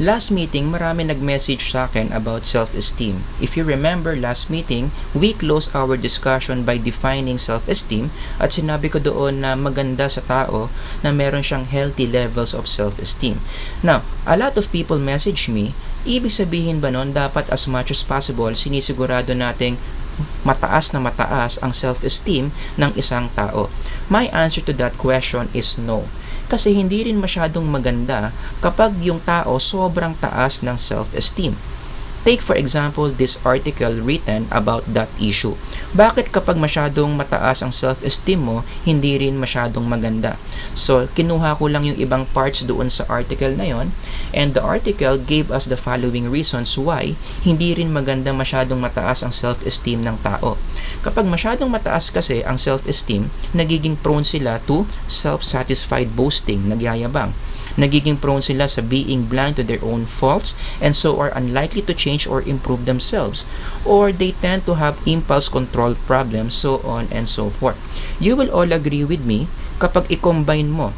Last meeting, marami nag-message sa akin about self-esteem. If you remember last meeting, we closed our discussion by defining self-esteem at sinabi ko doon na maganda sa tao na meron siyang healthy levels of self-esteem. Now, a lot of people message me, ibig sabihin ba nun dapat as much as possible sinisigurado nating mataas na mataas ang self-esteem ng isang tao? My answer to that question is no. Kasi hindi rin masyadong maganda kapag yung tao sobrang taas ng self-esteem. Take for example this article written about that issue. Bakit kapag masyadong mataas ang self-esteem mo, hindi rin masyadong maganda? So, kinuha ko lang yung ibang parts doon sa article na yon, and the article gave us the following reasons why hindi rin maganda masyadong mataas ang self-esteem ng tao. Kapag masyadong mataas kasi ang self-esteem, nagiging prone sila to self-satisfied boasting, nagyayabang. Nagiging prone sila sa being blind to their own faults and so are unlikely to change or improve themselves, or they tend to have impulse control problems, so on and so forth. You will all agree with me kapag i-combine mo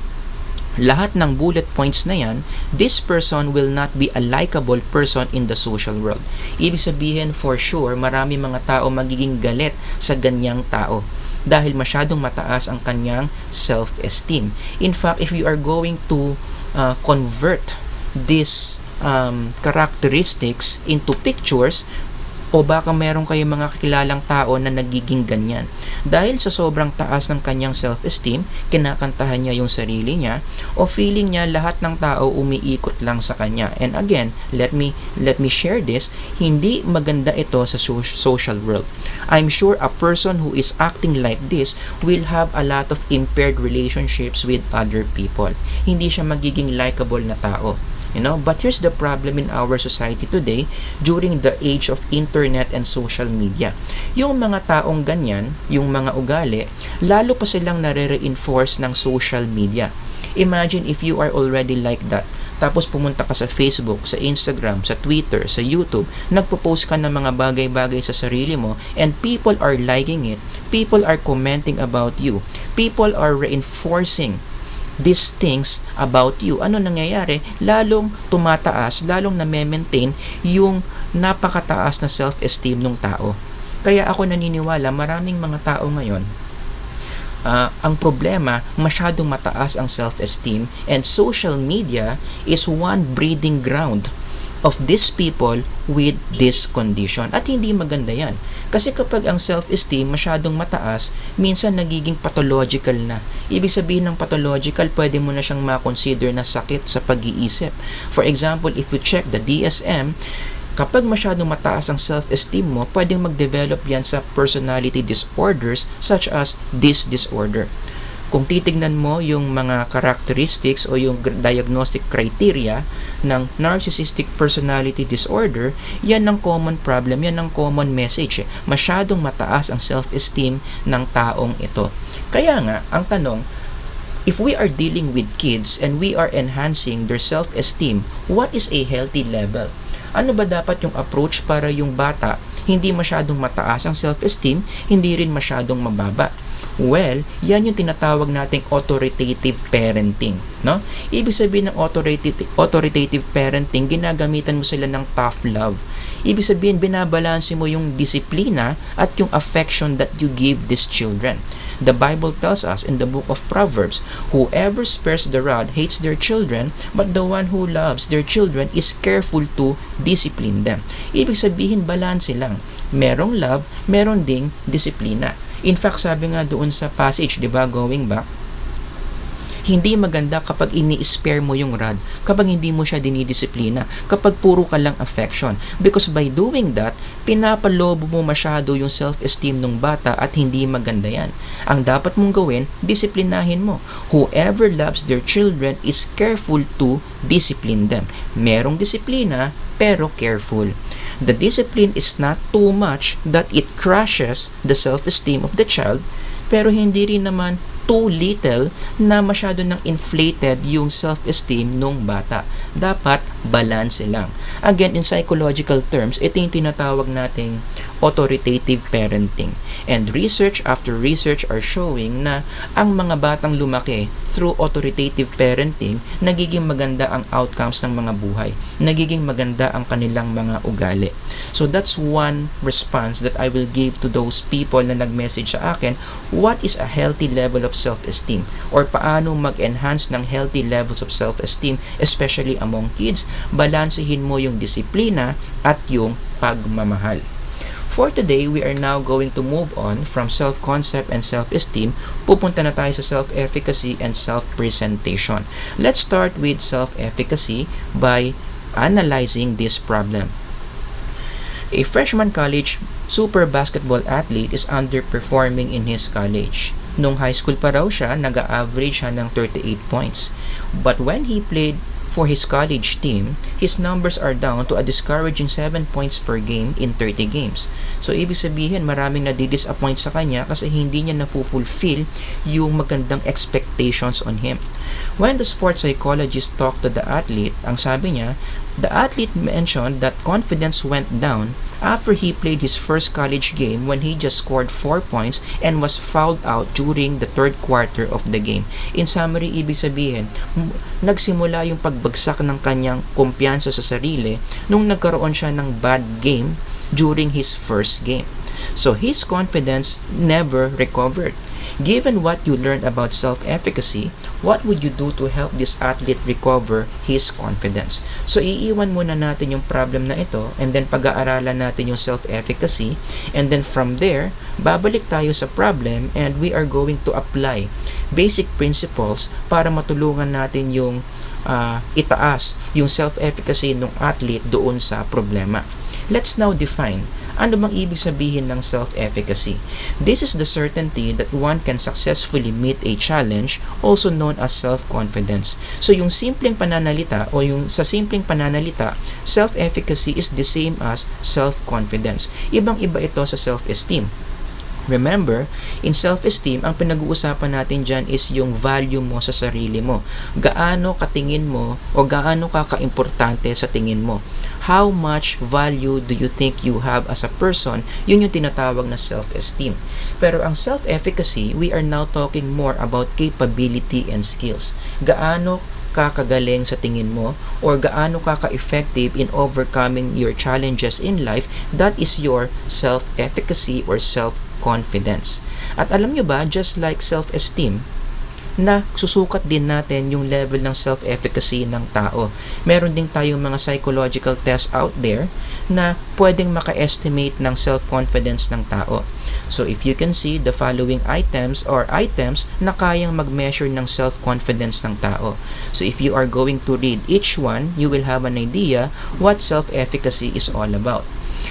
lahat ng bullet points na yan, this person will not be a likable person in the social world. Ibig sabihin, for sure, marami mga tao magiging galit sa ganyang tao dahil masyadong mataas ang kanyang self-esteem. In fact, if you are going to convert these characteristics into pictures, o baka meron kayong mga kilalang tao na nagiging ganyan. Dahil sa sobrang taas ng kanyang self-esteem, kinakantahan niya yung sarili niya, o feeling niya lahat ng tao umiikot lang sa kanya. And again, let me share this, hindi maganda ito sa social world. I'm sure a person who is acting like this will have a lot of impaired relationships with other people. Hindi siya magiging likable na tao. But here's the problem in our society today during the age of internet and social media. Yung mga taong ganyan, yung mga ugali, lalo pa silang nare-reinforce ng social media. Imagine if you are already like that. Tapos pumunta ka sa Facebook, sa Instagram, sa Twitter, sa YouTube, nagpo-post ka ng mga bagay-bagay sa sarili mo, and people are liking it. People are commenting about you. People are reinforcing these things about you. Ano nangyayari? Lalong tumataas, lalong na-maintain yung napakataas na self-esteem ng tao. Kaya ako naniniwala, maraming mga tao ngayon, ang problema, masyadong mataas ang self-esteem, and social media is one breeding ground of these people with this condition. At hindi maganda yan. Kasi kapag ang self-esteem masyadong mataas, minsan nagiging pathological na. Ibig sabihin ng pathological, pwede mo na siyang ma-consider na sakit sa pag-iisip. For example, if you check the DSM, kapag masyadong mataas ang self-esteem mo, pwedeng mag-develop yan sa personality disorders such as this disorder. Kung titignan mo yung mga characteristics o yung diagnostic criteria ng narcissistic personality disorder, yan ang common problem, yan ang common message. Masyadong mataas ang self-esteem ng taong ito. Kaya nga, ang tanong, if we are dealing with kids and we are enhancing their self-esteem, what is a healthy level? Ano ba dapat yung approach para yung bata hindi masyadong mataas ang self-esteem, hindi rin masyadong mababa? Well, yan yung tinatawag nating authoritative parenting, no? Ibig sabihin ng authoritative parenting, ginagamitan mo sila ng tough love. Ibig sabihin, binabalanse mo yung disiplina at yung affection that you give these children. The Bible tells us in the book of Proverbs, whoever spares the rod hates their children, but the one who loves their children is careful to discipline them. Ibig sabihin, balanse lang. Merong love, meron ding disiplina. In fact, sabi nga doon sa passage, di ba, going back, hindi maganda kapag ini-spare mo yung rod, kapag hindi mo siya dinidisiplina, kapag puro ka lang affection. Because by doing that, pinapalobo mo masyado yung self-esteem ng bata at hindi maganda yan. Ang dapat mong gawin, disiplinahin mo. Whoever loves their children is careful to discipline them. Merong disiplina, pero careful. The discipline is not too much that it crushes the self-esteem of the child, pero hindi rin naman too little na masyado nang inflated yung self-esteem ng bata. Dapat balance lang. Again, in psychological terms, ito yung tinatawag nating authoritative parenting. And research after research are showing na ang mga batang lumaki through authoritative parenting, nagiging maganda ang outcomes ng mga buhay. Nagiging maganda ang kanilang mga ugali. So that's one response that I will give to those people na nag-message sa akin, what is a healthy level of self-esteem? Or paano mag-enhance ng healthy levels of self-esteem, especially among kids? Balansehin mo yung disiplina at yung pagmamahal. For today, we are now going to move on from self-concept and self-esteem. Pupunta na tayo sa self-efficacy and self-presentation. Let's start with self-efficacy by analyzing this problem. A freshman college super basketball athlete is underperforming in his college. Nung high school pa raw siya, nag-a-average siya ng 38 points. But when he played for his college team, his numbers are down to a discouraging 7 points per game in 30 games. So, ibig sabihin, maraming nadi-disappoint sa kanya kasi hindi niya na-fulfill yung magandang expectations on him. When the sports psychologist talked to the athlete, ang sabi niya, the athlete mentioned that confidence went down after he played his first college game when he just scored 4 points and was fouled out during the third quarter of the game. In summary, ibig sabihin, nagsimula yung pagbagsak ng kanyang kumpiyansa sa sarili nung nagkaroon siya ng bad game during his first game. So his confidence never recovered. Given what you learned about self-efficacy, what would you do to help this athlete recover his confidence? So iiwan muna natin yung problem na ito and then pag-aaralan natin yung self-efficacy, and then from there, babalik tayo sa problem and we are going to apply basic principles para matulungan natin yung itaas yung self-efficacy ng athlete doon sa problema. Let's now define ano bang ibig sabihin ng self-efficacy. This is the certainty that one can successfully meet a challenge, also known as self-confidence. So yung simpleng pananalita o yung sa simpleng pananalita, self-efficacy is the same as self-confidence. Ibang-iba ito sa self-esteem. Remember, in self-esteem, ang pinag-uusapan natin dyan is yung value mo sa sarili mo. Gaano katingin mo o gaano ka kaimportante sa tingin mo. How much value do you think you have as a person? Yun yung tinatawag na self-esteem. Pero ang self-efficacy, we are now talking more about capability and skills. Gaano kakagaling sa tingin mo or gaano ka-effective in overcoming your challenges in life, that is your self-efficacy or self-confidence. At alam nyo ba, just like self-esteem, na susukat din natin yung level ng self-efficacy ng tao. Meron din tayong mga psychological tests out there na pwedeng maka-estimate ng self-confidence ng tao. So if you can see the following items na kayang mag-measure ng self-confidence ng tao. So if you are going to read each one, you will have an idea what self-efficacy is all about.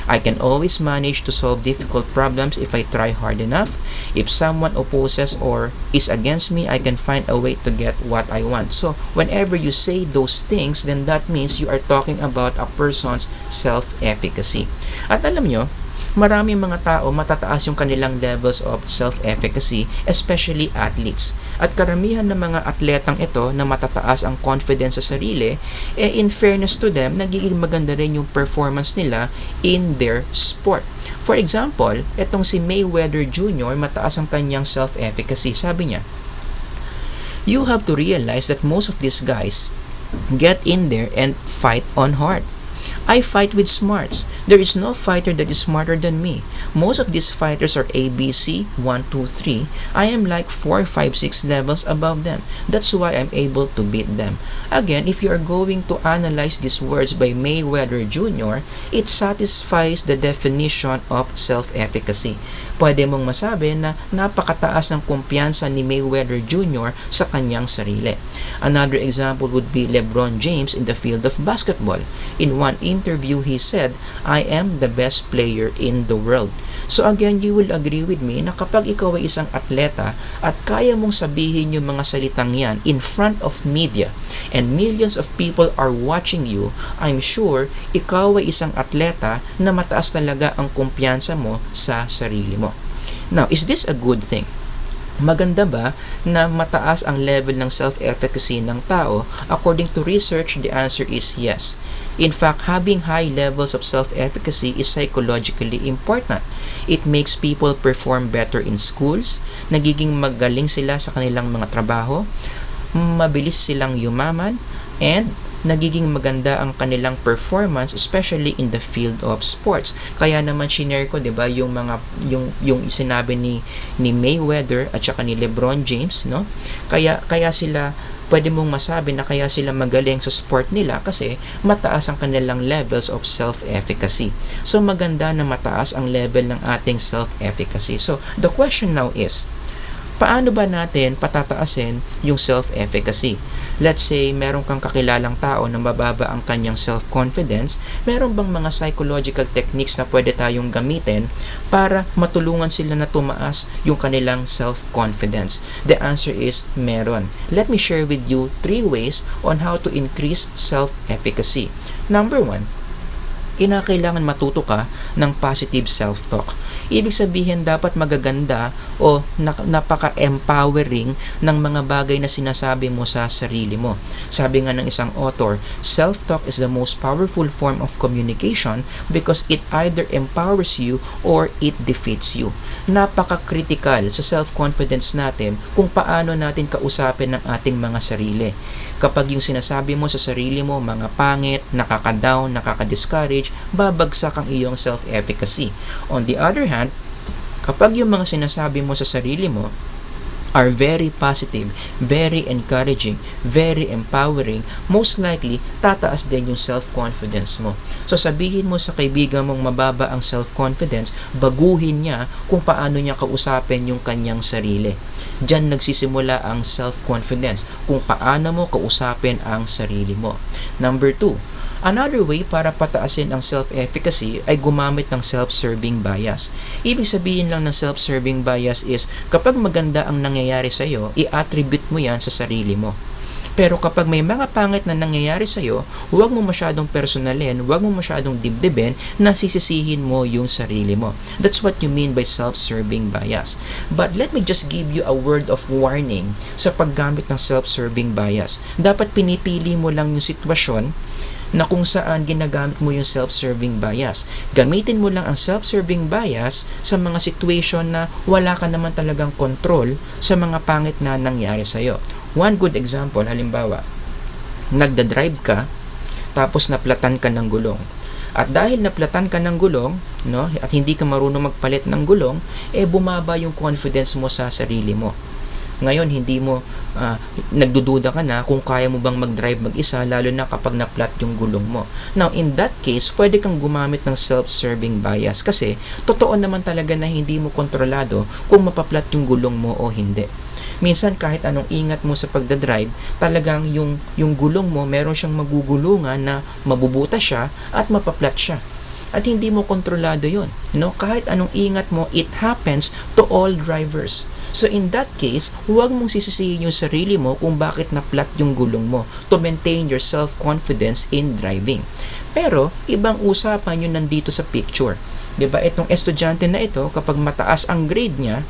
I can always manage to solve difficult problems if I try hard enough. If someone opposes or is against me, I can find a way to get what I want. So, whenever you say those things, then that means you are talking about a person's self-efficacy. At alam nyo, maraming mga tao matataas yung kanilang levels of self-efficacy, especially athletes. At karamihan ng mga atletang ito na matataas ang confidence sa sarili, in fairness to them, nagiging maganda rin yung performance nila in their sport. For example, itong si Mayweather Jr., mataas ang kanyang self-efficacy. Sabi niya, you have to realize that most of these guys get in there and fight on hard. I fight with smarts. There is no fighter that is smarter than me. Most of these fighters are ABC, 1, 2, 3. I am like 4, 5, 6 levels above them. That's why I'm able to beat them. Again, if you are going to analyze these words by Mayweather Jr., it satisfies the definition of self-efficacy. Pwede mong masabi na napakataas ng kumpiyansa ni Mayweather Jr. sa kanyang sarili. Another example would be Lebron James in the field of basketball. In one interview, he said, I am the best player in the world. So again, you will agree with me na kapag ikaw ay isang atleta at kaya mong sabihin yung mga salitang yan in front of media and millions of people are watching you, I'm sure ikaw ay isang atleta na mataas talaga ang kumpiyansa mo sa sarili mo. Now, is this a good thing? Maganda ba na mataas ang level ng self-efficacy ng tao? According to research, the answer is yes. In fact, having high levels of self-efficacy is psychologically important. It makes people perform better in schools, nagiging magaling sila sa kanilang mga trabaho, mabilis silang yumaman, and nagiging maganda ang kanilang performance, especially in the field of sports. Kaya naman shinare ko, 'di ba, yung sinabi ni Mayweather at saka ni Lebron James, no? Kaya sila, pwede mong masabi na kaya sila magaling sa sport nila kasi mataas ang kanilang levels of self-efficacy. So maganda na mataas ang level ng ating self-efficacy. So the question now is, paano ba natin patataasin yung self-efficacy? Let's say, meron kang kakilalang tao na mababa ang kanyang self-confidence, meron bang mga psychological techniques na pwede tayong gamitin para matulungan sila na tumaas yung kanilang self-confidence? The answer is meron. Let me share with you 3 ways on how to increase self-efficacy. Number 1, kinakailangan matuto ka ng positive self-talk. Ibig sabihin, dapat magaganda o napaka-empowering ng mga bagay na sinasabi mo sa sarili mo. Sabi nga ng isang author, self-talk is the most powerful form of communication because it either empowers you or it defeats you. Napaka-critical sa self-confidence natin kung paano natin kausapin ang ating mga sarili. Kapag yung sinasabi mo sa sarili mo, mga pangit, nakaka-down, nakaka-discourage, babagsak ang iyong self-efficacy. On the other hand, kapag yung mga sinasabi mo sa sarili mo are very positive, very encouraging, very empowering, most likely, tataas din yung self-confidence mo. So, sabihin mo sa kaibigan mong mababa ang self-confidence, baguhin niya kung paano niya kausapin yung kanyang sarili. Diyan nagsisimula ang self-confidence, kung paano mo kausapin ang sarili mo. Number 2, another way para pataasin ang self-efficacy ay gumamit ng self-serving bias. Ibig sabihin lang ng self-serving bias is kapag maganda ang nangyayari sa iyo, i-attribute mo yan sa sarili mo. Pero kapag may mga pangit na nangyayari sa iyo, huwag mo masyadong personalin, huwag mo masyadong dibdibin na sisisihin mo yung sarili mo. That's what you mean by self-serving bias. But let me just give you a word of warning sa paggamit ng self-serving bias. Dapat pinipili mo lang yung sitwasyon na kung saan ginagamit mo yung self-serving bias. Gamitin mo lang ang self-serving bias sa mga situation na wala ka naman talagang control sa mga pangit na nangyari sa'yo. One good example, halimbawa, nagda-drive ka, tapos naplatan ka ng gulong. At dahil naplatan ka ng gulong, no, at hindi ka marunong magpalit ng gulong, bumaba yung confidence mo sa sarili mo. Ngayon, hindi mo nagdududa ka na kung kaya mo bang mag-drive mag-isa, lalo na kapag na-flat yung gulong mo. Now, in that case, pwede kang gumamit ng self-serving bias kasi totoo naman talaga na hindi mo kontrolado kung mapaplat yung gulong mo o hindi. Minsan, kahit anong ingat mo sa pagdadrive, talagang yung gulong mo, meron siyang magugulungan na mabubuta siya at mapaplat siya. At hindi mo kontrolado yun. Kahit anong ingat mo, it happens to all drivers. So in that case, huwag mong sisisihin yung sarili mo kung bakit na-flat yung gulong mo to maintain your self-confidence in driving. Pero, ibang usapan yun nandito sa picture. 'Di ba? Itong estudyante na ito, kapag mataas ang grade niya,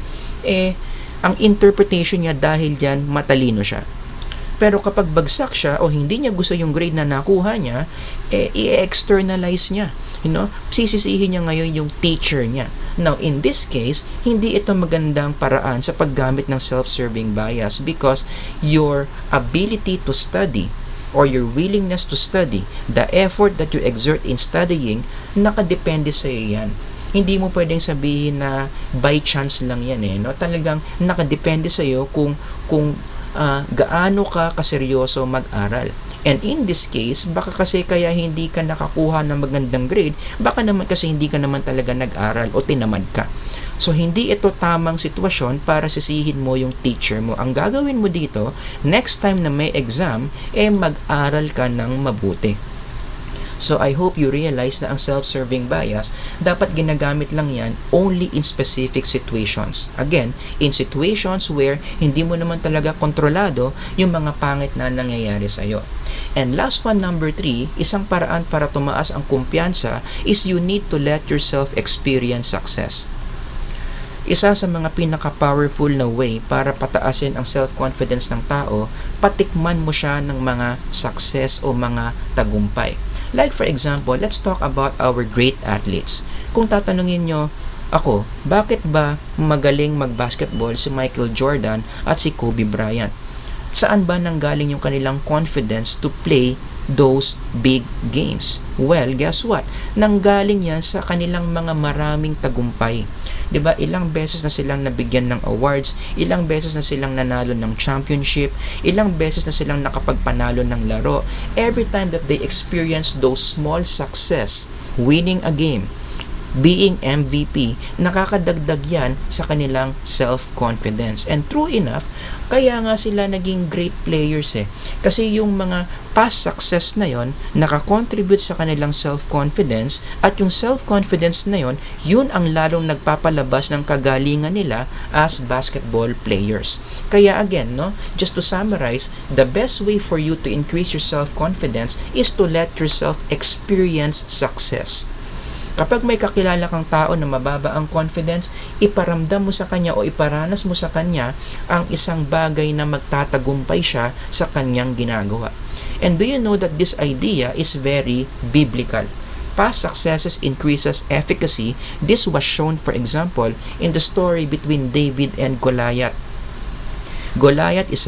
ang interpretation niya dahil diyan matalino siya. Pero kapag bagsak siya o hindi niya gusto yung grade na nakuha niya, i-externalize niya. Sisisihin niya ngayon yung teacher niya. Now, in this case, hindi ito magandang paraan sa paggamit ng self-serving bias because your ability to study or your willingness to study, the effort that you exert in studying, nakadepende sa iyo yan. Hindi mo pwedeng sabihin na by chance lang yan Talagang nakadepende sa iyo kung gaano ka kaseryoso mag-aral. And in this case, baka kasi kaya hindi ka nakakuha ng magandang grade, baka naman kasi hindi ka naman talaga nag-aral o tinamad ka. So, hindi ito tamang sitwasyon para sisihin mo yung teacher mo. Ang gagawin mo dito, next time na may exam, mag-aral ka ng mabuti. So, I hope you realize na ang self-serving bias, dapat ginagamit lang yan only in specific situations. Again, in situations where hindi mo naman talaga kontrolado yung mga pangit na nangyayari sa'yo. And last one, number 3, isang paraan para tumaas ang kumpiyansa is you need to let yourself experience success. Isa sa mga pinaka-powerful na way para pataasin ang self-confidence ng tao, patikman mo siya ng mga success o mga tagumpay. Like for example, let's talk about our great athletes. Kung tatanungin nyo, ako, bakit ba magaling mag-basketball si Michael Jordan at si Kobe Bryant? Saan ba nanggaling yung kanilang confidence to play those big games? Well, guess what? Nanggaling yan sa kanilang mga maraming tagumpay. 'Di ba? Ilang beses na silang nabigyan ng awards, ilang beses na silang nanalo ng championship, ilang beses na silang nakapagpanalo ng laro. Every time that they experience those small success, winning a game, being MVP, nakakadagdag yan sa kanilang self-confidence. And true enough, kaya nga sila naging great players Kasi yung mga past success na yon nakakontribute sa kanilang self-confidence, at yung self-confidence na yon, yun ang lalong nagpapalabas ng kagalingan nila as basketball players. Kaya again, just to summarize, the best way for you to increase your self-confidence is to let yourself experience success. Kapag may kakilala kang tao na mababa ang confidence, iparamdam mo sa kanya o iparanas mo sa kanya ang isang bagay na magtatagumpay siya sa kanyang ginagawa. And do you know that this idea is very biblical? Past successes increases efficacy. This was shown, for example, in the story between David and Goliath. Goliath is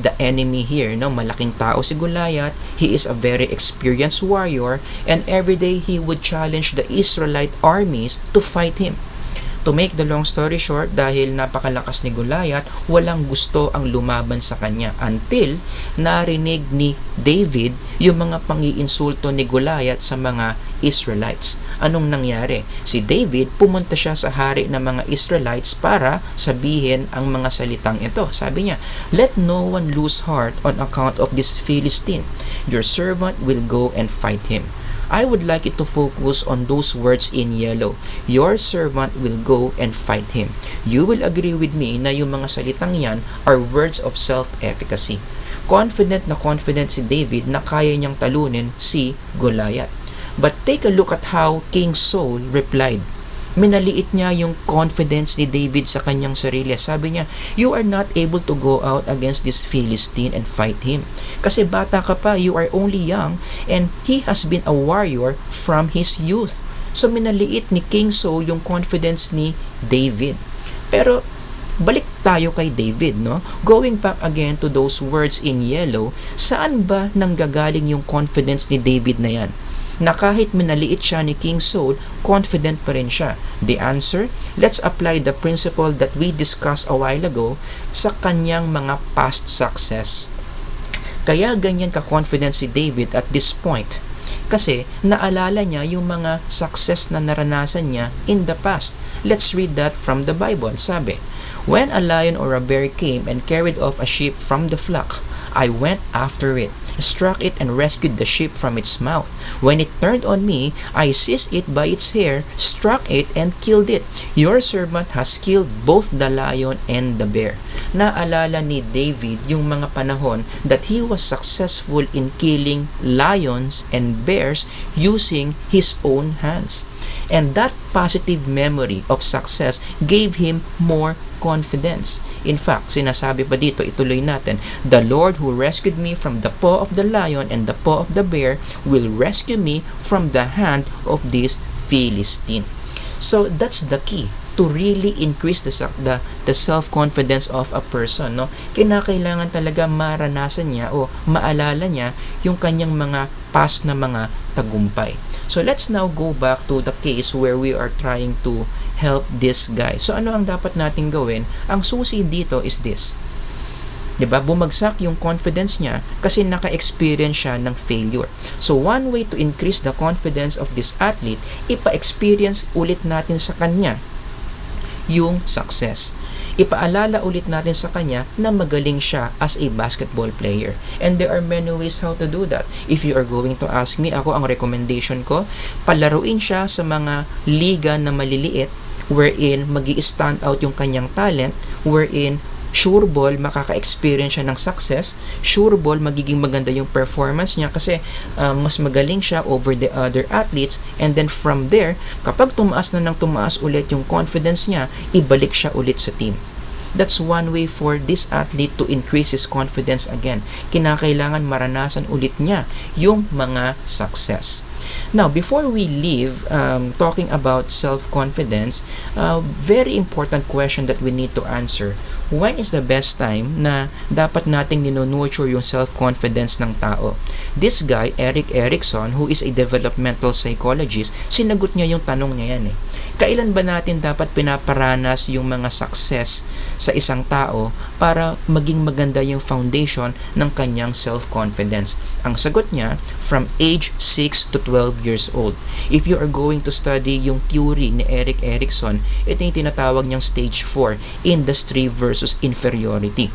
the enemy here, malaking tao si Goliath. He is a very experienced warrior, and every day he would challenge the Israelite armies to fight him. To make the long story short, dahil napakalakas ni Goliath, walang gusto ang lumaban sa kanya until narinig ni David yung mga pangiinsulto ni Goliath sa mga Israelites. Anong nangyari? Si David, pumunta siya sa hari ng mga Israelites para sabihin ang mga salitang ito. Sabi niya, "Let no one lose heart on account of this Philistine. Your servant will go and fight him." I would like you to focus on those words in yellow. Your servant will go and fight him. You will agree with me na yung mga salitang yan are words of self-efficacy. Confident si David na kaya niyang talunin si Goliath. But take a look at how King Saul replied. Minaliit niya yung confidence ni David sa kanyang sarili. Sabi niya, "You are not able to go out against this Philistine and fight him. Kasi bata ka pa, you are only young, and he has been a warrior from his youth." So minaliit ni King Saul yung confidence ni David. Pero balik tayo kay David, Going back again to those words in yellow, saan ba nanggagaling yung confidence ni David na yan? Na kahit minaliit siya ni King Saul, confident pa rin siya. The answer, let's apply the principle that we discussed a while ago sa kanyang mga past success. Kaya ganyan ka-confident si David at this point. Kasi naalala niya yung mga success na naranasan niya in the past. Let's read that from the Bible. Sabi, "When a lion or a bear came and carried off a sheep from the flock, I went after it, struck it, and rescued the sheep from its mouth. When it turned on me, I seized it by its hair, struck it, and killed it. Your servant has killed both the lion and the bear." Naalala ni David yung mga panahon that he was successful in killing lions and bears using his own hands. And that positive memory of success gave him more confidence. In fact, sinasabi pa dito, ituloy natin, "The Lord who rescued me from the paw of the lion and the paw of the bear will rescue me from the hand of this Philistine." So that's the key to really increase the self-confidence of a person. Kinakailangan talaga maranasan niya o maalala niya yung kanyang mga past na mga tagumpay. So let's now go back to the case where we are trying to help this guy. So ano ang dapat nating gawin? Ang susi dito is this. 'Di ba? Bumagsak yung confidence niya kasi naka-experience siya ng failure. So one way to increase the confidence of this athlete, ipa-experience ulit natin sa kanya yung success. Ipaalala ulit natin sa kanya na magaling siya as a basketball player. And there are many ways how to do that. If you are going to ask me, ako ang recommendation ko, palaruin siya sa mga liga na maliliit wherein magi-stand out yung kanyang talent, wherein Sure ball, makaka-experience siya ng success. Sure ball, magiging maganda yung performance niya kasi mas magaling siya over the other athletes. And then from there, kapag tumaas na ng tumaas ulit yung confidence niya, ibalik siya ulit sa team. That's one way for this athlete to increase his confidence again. Kinakailangan maranasan ulit niya yung mga success. Now, before we leave talking about self-confidence, very important question that we need to answer. When is the best time na dapat nating ninonurture yung self-confidence ng tao? This guy, Erik Erikson, who is a developmental psychologist, sinagot niya yung tanong niya yan eh. Kailan ba natin dapat pinaparanas yung mga success sa isang tao para maging maganda yung foundation ng kanyang self-confidence? Ang sagot niya, from age 6 to 12 years old. If you are going to study yung theory ni Erik Erikson, ito yung tinatawag niyang stage 4, industry versus inferiority.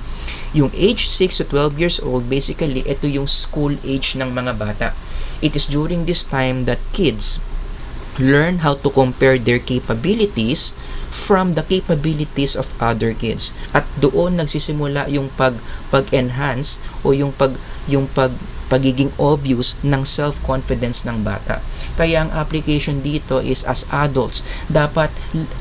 Yung age 6 to 12 years old, basically, ito yung school age ng mga bata. It is during this time that kids learn how to compare their capabilities from the capabilities of other kids. At doon nagsisimula yung pag-enhance o yung pagiging obvious ng self-confidence ng bata. Kaya ang application dito is as adults, dapat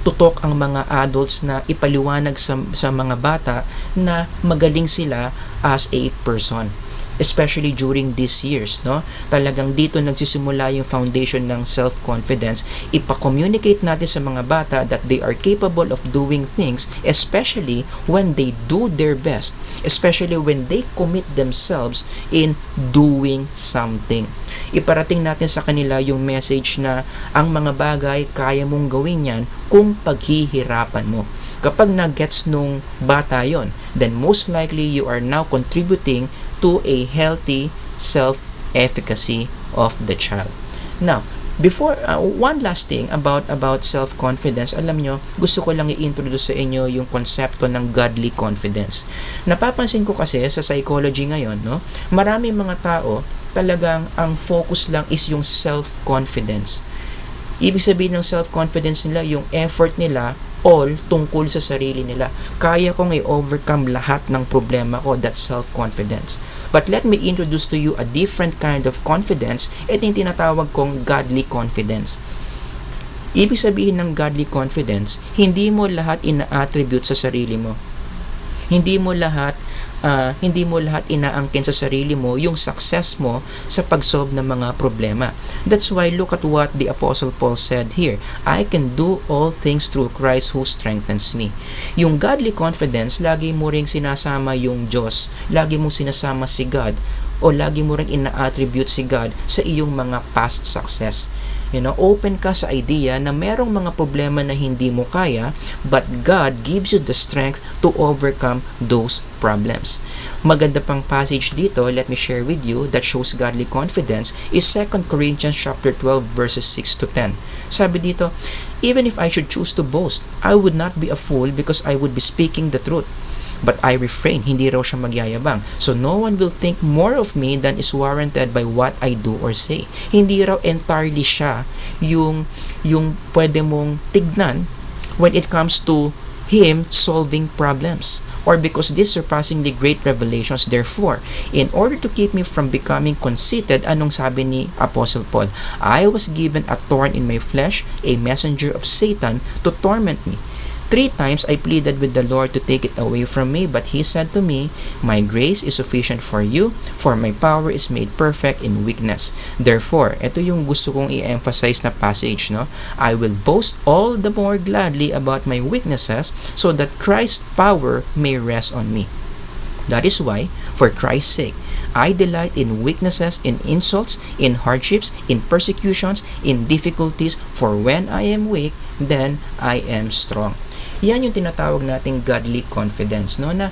tutok ang mga adults na ipaliwanag sa mga bata na magaling sila as a person. Especially during these years, no? Talagang dito nagsisimula yung foundation ng self-confidence. Ipa-communicate natin sa mga bata that they are capable of doing things, especially when they do their best, especially when they commit themselves in doing something. Iparating natin sa kanila yung message na ang mga bagay kaya mong gawin yan kung paghihirapan mo. Kapag na-gets nung bata yon, then most likely you are now contributing to a healthy self-efficacy of the child. Now, before one last thing about self-confidence, alam nyo, gusto ko lang i-introduce sa inyo yung konsepto ng godly confidence. Napapansin ko kasi sa psychology ngayon, no, maraming mga tao talagang ang focus lang is yung self-confidence. Ibig sabihin ng self-confidence nila, yung effort nila all tungkol sa sarili nila. Kaya kong i-overcome lahat ng problema ko, that's self-confidence. But let me introduce to you a different kind of confidence. Ito yung tinatawag kong godly confidence. Ibig sabihin ng godly confidence, hindi mo lahat ina-attribute sa sarili mo. Hindi mo lahat inaangkin sa sarili mo yung success mo sa pag-solve ng mga problema. That's why look at what the Apostle Paul said here. I can do all things through Christ who strengthens me. Yung godly confidence, lagi mo ring sinasama yung Diyos, lagi mong sinasama si God, o lagi mo ring ina-attribute si God sa iyong mga past success. You know, open ka sa idea na merong mga problema na hindi mo kaya, but God gives you the strength to overcome those problems. Maganda pang passage dito, let me share with you, that shows godly confidence is 2 Corinthians chapter 12 verses 6 to 10. Sabi dito, even if I should choose to boast, I would not be a fool because I would be speaking the truth. But I refrain, hindi raw siya magyayabang. So no one will think more of me than is warranted by what I do or say. Hindi raw entirely siya yung pwede mong tignan when it comes to him solving problems, or because these surpassingly great revelations. Therefore, in order to keep me from becoming conceited, anong sabi ni Apostle Paul? I was given a thorn in my flesh, a messenger of Satan to torment me. 3 times I pleaded with the Lord to take it away from me, but He said to me, my grace is sufficient for you, for my power is made perfect in weakness. Therefore, ito yung gusto kong i-emphasize na passage, no? I will boast all the more gladly about my weaknesses, so that Christ's power may rest on me. That is why, for Christ's sake, I delight in weaknesses, in insults, in hardships, in persecutions, in difficulties, for when I am weak, then I am strong. Yan yung tinatawag nating godly confidence, no? Na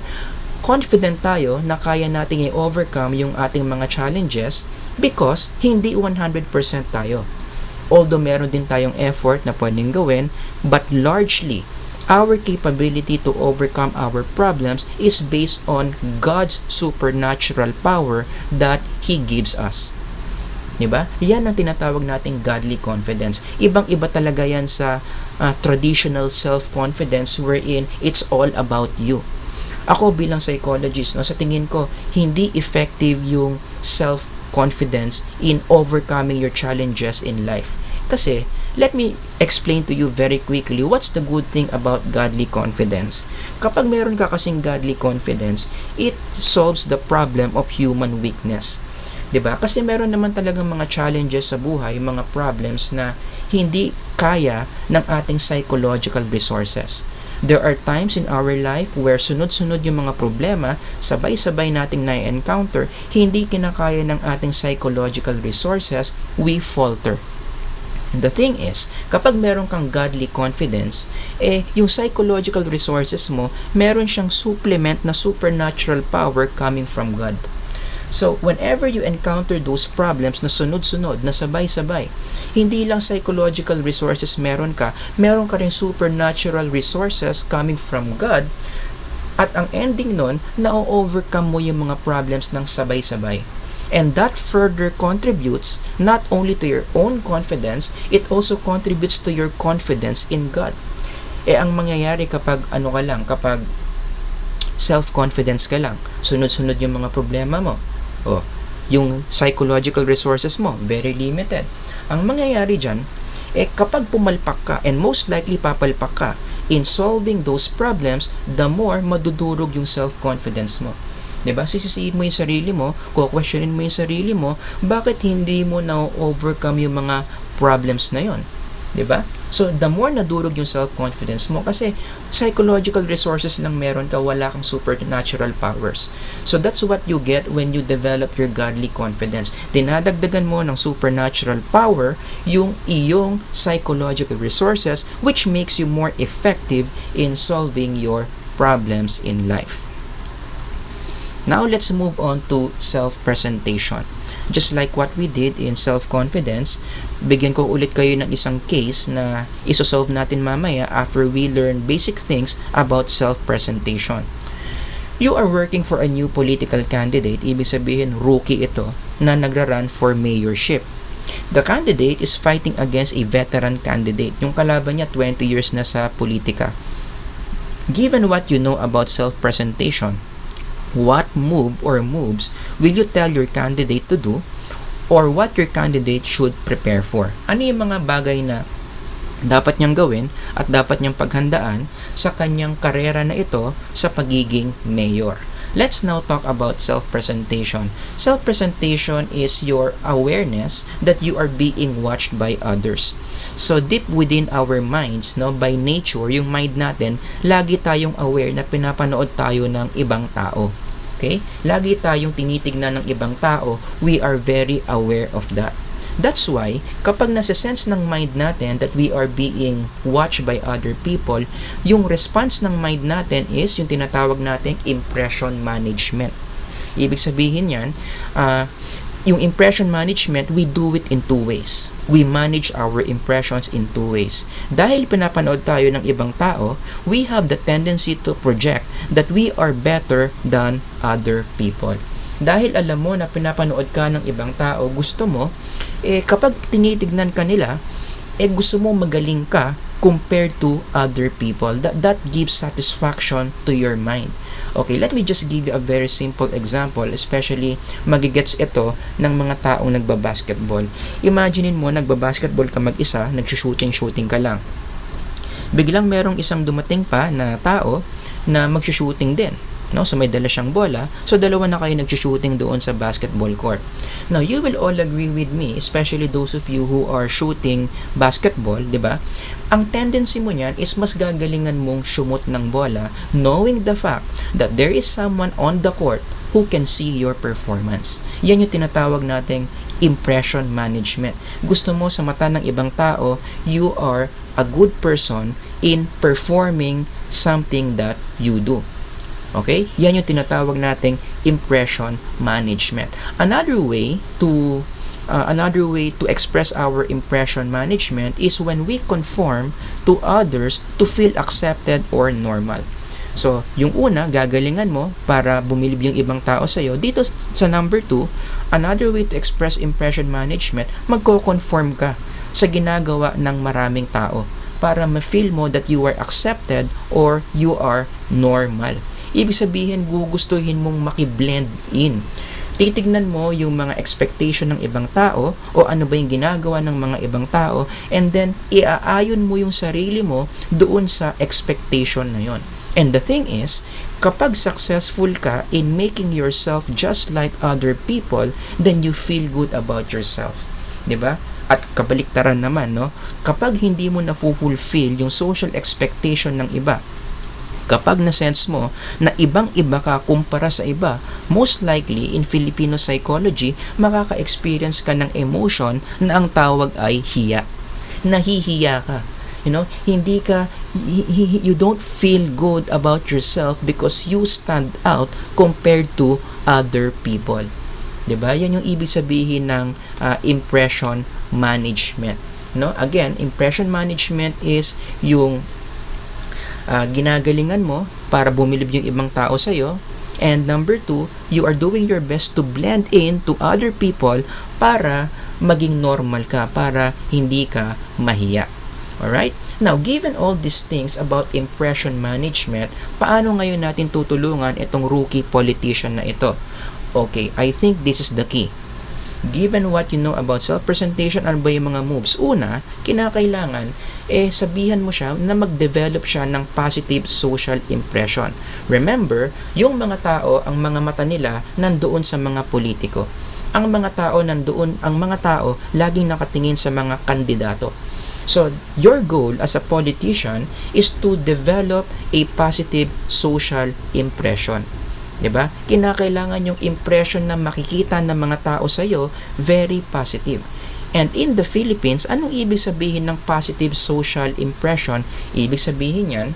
confident tayo na kaya nating i-overcome yung ating mga challenges because hindi 100% tayo. Although meron din tayong effort na pwedeng gawin, but largely, our capability to overcome our problems is based on God's supernatural power that He gives us. Diba? Yan ang tinatawag nating godly confidence. Ibang-iba talaga yan sa traditional self-confidence wherein it's all about you. Ako bilang psychologist, no, sa tingin ko, hindi effective yung self-confidence in overcoming your challenges in life. Kasi, let me explain to you very quickly what's the good thing about godly confidence. Kapag meron ka kasing godly confidence, it solves the problem of human weakness. 'Di ba? Kasi meron naman talagang mga challenges sa buhay, mga problems na hindi kaya ng ating psychological resources. There are times in our life where sunod-sunod yung mga problema, sabay-sabay nating na-encounter, hindi kinakaya ng ating psychological resources, we falter. And the thing is, kapag meron kang godly confidence, yung psychological resources mo, meron siyang supplement na supernatural power coming from God. So, whenever you encounter those problems na sunod-sunod, na sabay-sabay, hindi lang psychological resources meron ka rin supernatural resources coming from God, at ang ending nun, na-overcome mo yung mga problems ng sabay-sabay. And that further contributes not only to your own confidence, it also contributes to your confidence in God. Ang mangyayari kapag kapag self-confidence ka lang, sunod-sunod yung mga problema mo, yung psychological resources mo, very limited. Ang mangyayari dyan, kapag pumalpak ka, and most likely papalpak ka, in solving those problems, the more madudurog yung self-confidence mo. 'Di ba? Sisisihin mo yung sarili mo, questionin mo yung sarili mo, bakit hindi mo na-overcome yung mga problems na yon? 'Di ba? So, the more nadurog yung self-confidence mo kasi psychological resources lang meron ka, wala kang supernatural powers. So, that's what you get when you develop your godly confidence. Dinadagdagan mo ng supernatural power yung iyong psychological resources, which makes you more effective in solving your problems in life. Now, let's move on to self-presentation. Just like what we did in self-confidence, bigyan ko ulit kayo ng isang case na isosolve natin mamaya after we learn basic things about self-presentation. You are working for a new political candidate, ibig sabihin rookie ito, na nagra-run for mayorship. The candidate is fighting against a veteran candidate. Yung kalaban niya 20 years na sa politika. Given what you know about self-presentation, what move or moves will you tell your candidate to do, or what your candidate should prepare for? Ano yung mga bagay na dapat niyang gawin at dapat niyang paghandaan sa kanyang karera na ito sa pagiging mayor? Let's now talk about self-presentation. Self-presentation is your awareness that you are being watched by others. So deep within our minds, no, by nature, yung mind natin, lagi tayong aware na pinapanood tayo ng ibang tao. Okay? Lagi tayong tinitignan ng ibang tao. We are very aware of that. That's why, kapag nasa-sense ng mind natin that we are being watched by other people, yung response ng mind natin is yung tinatawag nating impression management. Ibig sabihin yan, yung impression management, we do it in two ways. We manage our impressions in two ways. Dahil pinapanood tayo ng ibang tao, we have the tendency to project that we are better than other people. Dahil alam mo na pinapanood ka ng ibang tao, gusto mo, kapag tinitignan ka nila, gusto mo magaling ka compared to other people. That gives satisfaction to your mind. Okay, let me just give you a very simple example, especially magigets ito ng mga taong nagbabasketball. Imaginein mo, nagbabasketball ka mag-isa, nagsushooting ka lang. Biglang merong isang dumating pa na tao na magsushooting din. No? So may dala siyang bola, so dalawa na kayo nagsushooting doon sa basketball court. Now, you will all agree with me, especially those of you who are shooting basketball, di ba? Ang tendency mo niyan is mas gagalingan mong shumot ng bola, knowing the fact that there is someone on the court who can see your performance. Yan yung tinatawag nating impression management. Gusto mo sa mata ng ibang tao, you are a good person in performing something that you do. Okay? Yan yung tinatawag nating impression management. Another way to express our impression management is when we conform to others to feel accepted or normal. So, yung una, gagalingan mo para bumilib yung ibang tao sa'yo. Dito sa number 2, another way to express impression management, magko-conform ka sa ginagawa ng maraming tao para ma-feel mo that you are accepted or you are normal. Ibig sabihin, gugustuhin mong makiblend in. Titignan mo yung mga expectation ng ibang tao o ano ba yung ginagawa ng mga ibang tao, and then iaayon mo yung sarili mo doon sa expectation na yon. And the thing is, kapag successful ka in making yourself just like other people, then you feel good about yourself. 'Di ba? At kabaliktaran naman, no? Kapag hindi mo na-fulfill yung social expectation ng iba, kapag na-sense mo na ibang-iba ka kumpara sa iba, most likely, in Filipino psychology, makaka-experience ka ng emotion na ang tawag ay hiya. Nahihiya ka. Hindi ka, you don't feel good about yourself because you stand out compared to other people. 'Di ba? Yan yung ibig sabihin ng impression management. Again, impression management is yung ginagalingan mo para bumilib yung ibang tao sa'yo. And number 2, you are doing your best to blend in to other people para maging normal ka, para hindi ka mahiya. Alright? Now, given all these things about impression management, paano ngayon natin tutulungan itong rookie politician na ito? Okay, I think this is the key. Given what you know about self-presentation, ano ba yung mga moves? Una, kinakailangan, sabihan mo siya na mag-develop siya ng positive social impression. Remember, yung mga tao, ang mga mata nila, nandoon sa mga politiko. Ang mga tao, laging nakatingin sa mga kandidato. So, your goal as a politician is to develop a positive social impression. 'Di ba? Kinakailangan yung impression na makikita ng mga tao sa iyo very positive. And in the Philippines, anong ibig sabihin ng positive social impression? Ibig sabihin yan,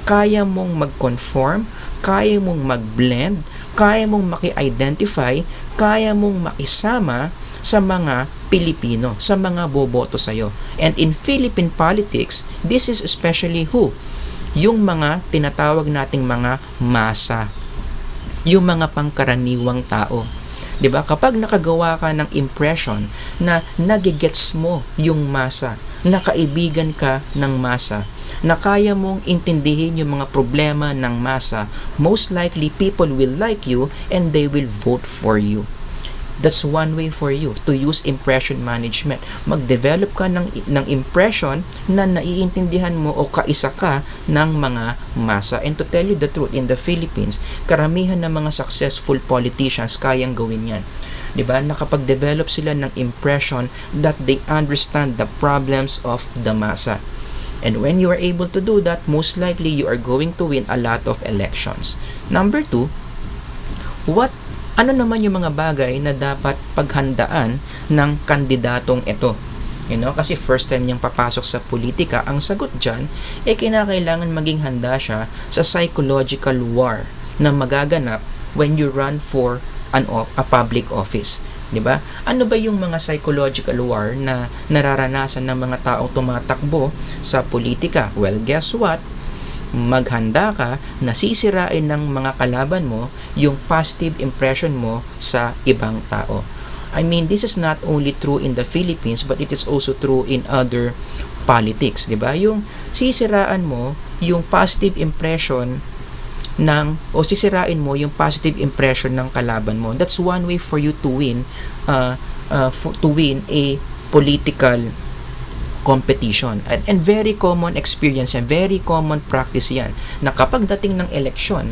kaya mong mag-conform, kaya mong mag-blend, kaya mong maki-identify, kaya mong makisama sa mga Pilipino, sa mga boboto sa iyo. And in Philippine politics, this is especially who? Yung mga tinatawag nating mga masa, yung mga pangkaraniwang tao. 'Di ba? Kapag nakagawa ka ng impression na nagigets mo yung masa, nakaibigan ka ng masa, na kaya mong intindihin yung mga problema ng masa, most likely people will like you and they will vote for you. That's one way for you to use impression management. Mag-develop ka ng impression na naiintindihan mo o kaisa ka ng mga masa. And to tell you the truth, in the Philippines, karamihan ng mga successful politicians kayang gawin yan. 'Di ba? Nakapag-develop sila ng impression that they understand the problems of the masa. And when you are able to do that, most likely you are going to win a lot of elections. Number 2, ano naman yung mga bagay na dapat paghandaan ng kandidatong ito? Kasi first time niyang papasok sa politika, ang sagot dyan, kinakailangan maging handa siya sa psychological war na magaganap when you run for a public office. 'Di ba? Ano ba yung mga psychological war na nararanasan ng mga taong tumatakbo sa politika? Well, guess what? Maghanda ka na sisirain ng mga kalaban mo yung positive impression mo sa ibang tao. I mean, this is not only true in the Philippines, but it is also true in other politics, 'di ba? Yung sisiraan mo yung positive impression sisirain mo yung positive impression ng kalaban mo. That's one way for you to win a political competition. And very common experience yan, very common practice yan, na kapag dating ng eleksyon,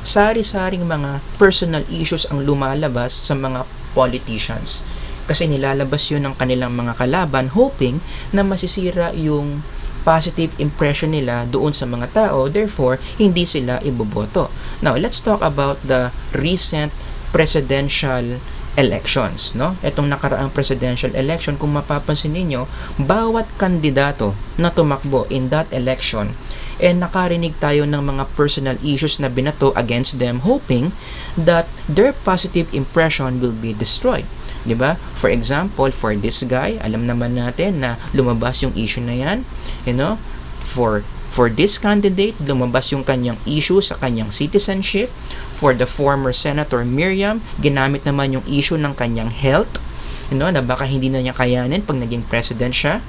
sari-saring mga personal issues ang lumalabas sa mga politicians. Kasi nilalabas yun ng kanilang mga kalaban, hoping na masisira yung positive impression nila doon sa mga tao, therefore, hindi sila iboboto. Now, let's talk about the recent presidential elections, Itong nakaraang presidential election, kung mapapansin ninyo, bawat kandidato na tumakbo in that election, nakarinig tayo ng mga personal issues na binato against them, hoping that their positive impression will be destroyed. 'Di ba? For example, for this guy, alam naman natin na lumabas yung issue na yan, For this candidate, lumabas yung kanyang issue sa kanyang citizenship. For the former Senator Miriam, ginamit naman yung issue ng kanyang health, na baka hindi na niya kayanin pag naging president siya.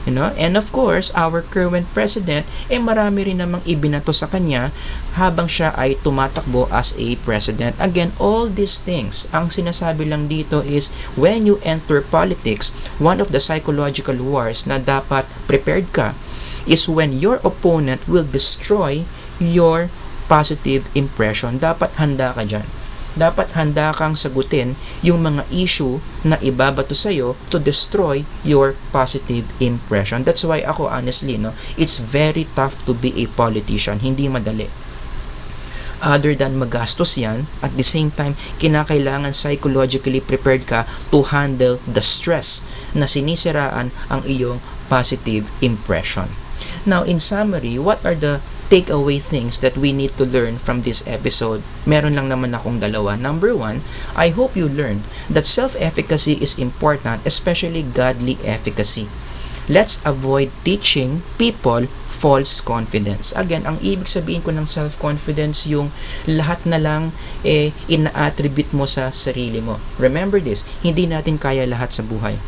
And of course, our current president, marami rin namang ibinato sa kanya habang siya ay tumatakbo as a president. Again, all these things, ang sinasabi lang dito is, when you enter politics, one of the psychological wars na dapat prepared ka is when your opponent will destroy your positive impression. Dapat handa ka dyan. Dapat handa kang sagutin yung mga issue na ibabato sa'yo to destroy your positive impression. That's why ako honestly, it's very tough to be a politician. Hindi madali. Other than magastos yan, at the same time, kinakailangan psychologically prepared ka to handle the stress na sinisiraan ang iyong positive impression. Now, in summary, what are the takeaway things that we need to learn from this episode? Meron lang naman akong dalawa. Number one, I hope you learned that self-efficacy is important, especially godly efficacy. Let's avoid teaching people false confidence. Again, ang ibig sabihin ko ng self-confidence, yung lahat na lang ina-attribute mo sa sarili mo. Remember this, hindi natin kaya lahat sa buhay.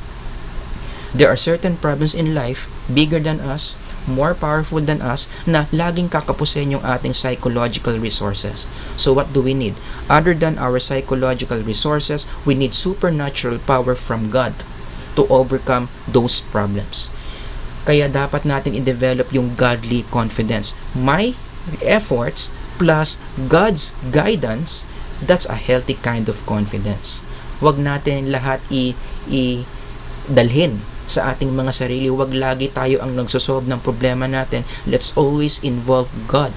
There are certain problems in life, bigger than us, more powerful than us, na laging kakapusin yung ating psychological resources. So what do we need? Other than our psychological resources, we need supernatural power from God to overcome those problems. Kaya dapat natin i-develop yung godly confidence. My efforts plus God's guidance, that's a healthy kind of confidence. Huwag natin lahat dalhin sa ating mga sarili. Huwag lagi tayo ang nagsosolve ng problema natin. Let's always involve God.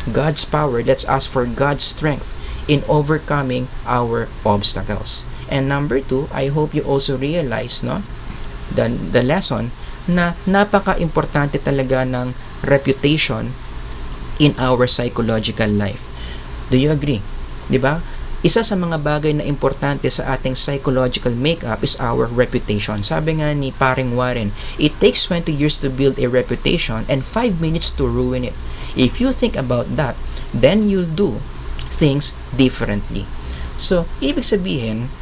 God's power. Let's ask for God's strength in overcoming our obstacles. And number two, I hope you also realize the lesson na napaka-importante talaga ng reputation in our psychological life. Do you agree? 'Di ba? Isa sa mga bagay na importante sa ating psychological makeup is our reputation. Sabi nga ni Paring Warren, it takes 20 years to build a reputation and 5 minutes to ruin it. If you think about that, then you'll do things differently. So, ibig sabihin,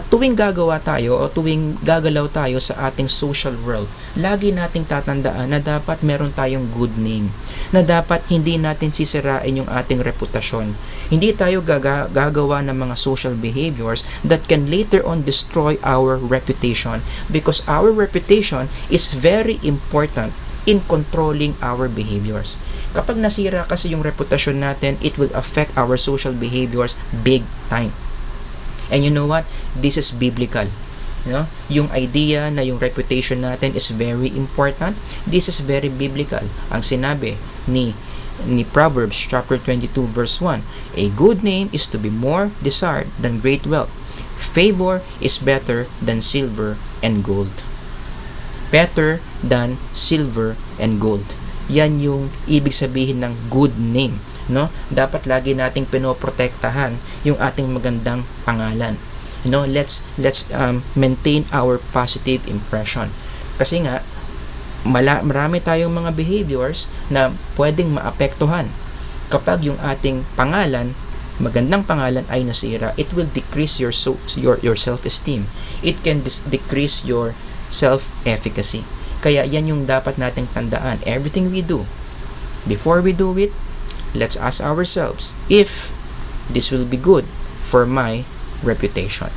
tuwing gagawa tayo o tuwing gagalaw tayo sa ating social world, lagi nating tatandaan na dapat meron tayong good name, na dapat hindi natin sisirain yung ating reputasyon. Hindi tayo gagawa ng mga social behaviors that can later on destroy our reputation, because our reputation is very important in controlling our behaviors. Kapag nasira kasi yung reputasyon natin, it will affect our social behaviors big time. And you know what? This is biblical. Yung idea na yung reputation natin is very important, this is very biblical. Ang sinabi ni Proverbs chapter 22 verse 1, a good name is to be more desired than great wealth. Favor is better than silver and gold. Better than silver and gold. Yan yung ibig sabihin ng good name. Dapat lagi nating pinoprotektahan yung ating magandang pangalan. Let's maintain our positive impression. Kasi nga marami tayong mga behaviors na pwedeng maapektuhan kapag yung ating pangalan, magandang pangalan ay nasira. It will decrease your self-esteem. It can decrease your self-efficacy. Kaya yan yung dapat nating tandaan. Everything we do, before we do it, let's ask ourselves if this will be good for my reputation.